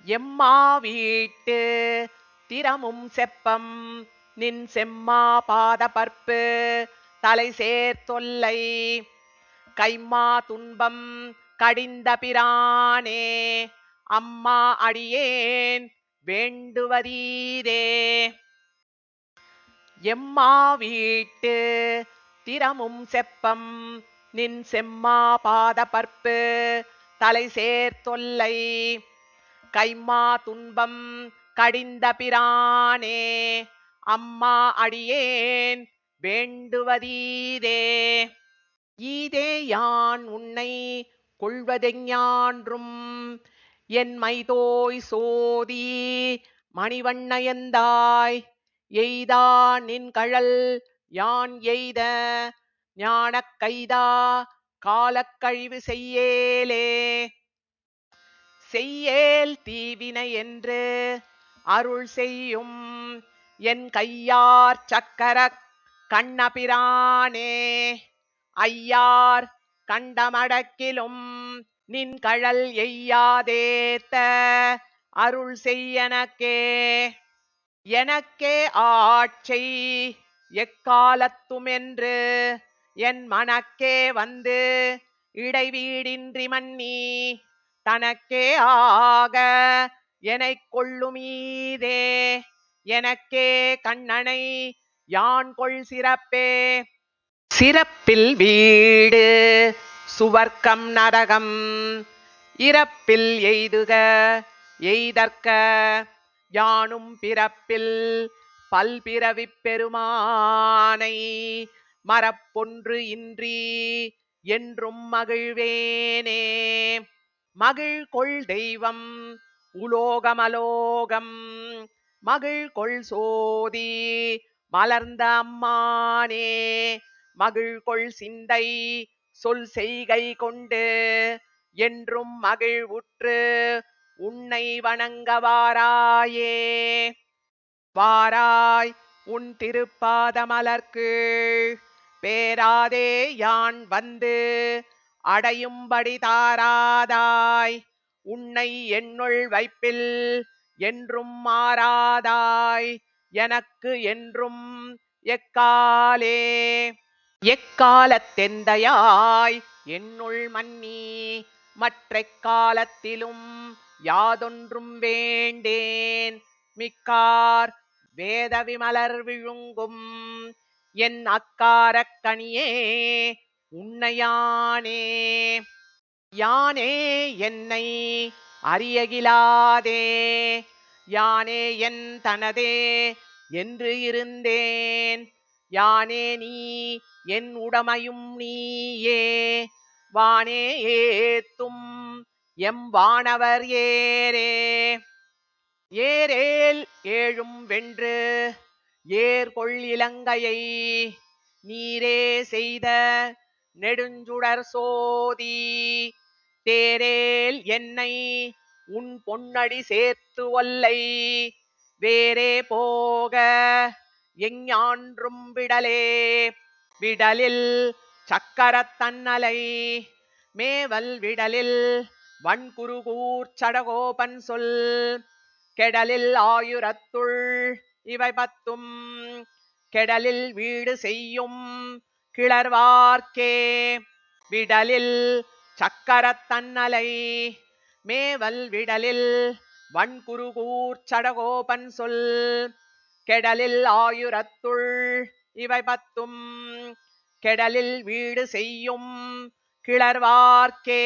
எம்மா வீட்டு திறமும் செப்பம் நின் செம்மா பாதபற்பு தலை சேர்த்தொல்லை கைம்மா துன்பம் கடிந்த பிரானே அம்மா அடியேன் வேண்டுவதீரே. எம்மா வீட்டு திறமும் செப்பம் நின் செம்மா பாதபற்பு தலை சேர்த்தொல்லை கைம்மா துன்பம் கடிந்த பிரானே அம்மா அடியேன் வேண்டுவதீரே. ஈதே யான் உன்னை கொள்வதெஞ்ஞான்றும் என் மைதோய் சோதி மணிவண்ணயந்தாய் எய்தா நின் கழல் யான் எய்த ஞானக் கைதா காலக்கழிவு செய்யேலே. செய்யேல் தீவினை என்று அருள் செய்யும் என் கையார் சக்கரக் கண்ணபிரானே ஐயார் கண்டமடக்கிலும் நின் கழல் எய்யாதேத்த அருள் செய்யனக்கே. எனக்கே ஆட்சை எக்காலத்துமென்று என் மனக்கே வந்து இடைவீடின்றி மன்னி தனக்கே ஆக எனைக் கொள்ளுமீதே எனக்கே கண்ணனை யான் கொள் சிறப்பே. சிறப்பில் வீடு சுவர்க்கம் நரகம் இறப்பில் எய்துக எய்தற்க யானும் பிறப்பில் பல்பிறவிப் பெருமானை மறப்பொன்று இன்றி என்றும் மகிழ்வேனே. மகிழ் கொள் தெய்வம் உலோகமலோகம் மகிழ் கொள் சோதி மலர்ந்த அம்மானே மகிழ் கொள் சிந்தை சொல் செய்கை கொண்டு என்றும் மகிழ்வுற்று உன்னை வணங்க வாராயே. வாராய் உன் திருப்பாதமலர்கீழ் பேராதே யான் வந்து அடையும்படி தாராதாய் உன்னை என்னுள் வைப்பில் என்றும் மாறாதாய் எனக்கு என்றும் எக்காலே. எக்காலத்தெந்தையாய் என்னுள் மன்னி மற்றெக்காலத்திலும் யாதொன்றும் வேண்டேன் மிக்கார் வேத விமலர் விழுங்கும் என் அக்காரக் கனியே உன்னையானே. யானே என்னை அறியகிலாதே யானே என் தனதே என்று இருந்தேன் யானே நீ என் உடமையும் நீயே வானே ஏத்தும் எம் வானவர் ஏரே. ஏரேல் ஏழும் வென்று ஏர்கொள் இலங்கையை நீரே செய்த நெடுஞ்சுடர் சோதி தேரேல் என்னை உன் பொன்னடி சேர்த்து ஒல்லை வேறே போக எஞ்ஞான்றும் விடலே. விடலில் சக்கரத் தன்னலை மேவல் விடலில் வன்குருகூர் சடகோபன் சொல் கெடலில் ஆயுரத்துள் இவை பத்தும் கெடலில் வீடு செய்யும் கிளர்வார்க்கே. விடலில் சக்கரத் தன்னலை மேவல் விடலில் வன்குருகூர் சடகோபன் சொல் கெடலில் ஆயுரத்துள் இவை பத்தும் கெடலில் வீடு செய்யும் கிளர்வார்க்கே.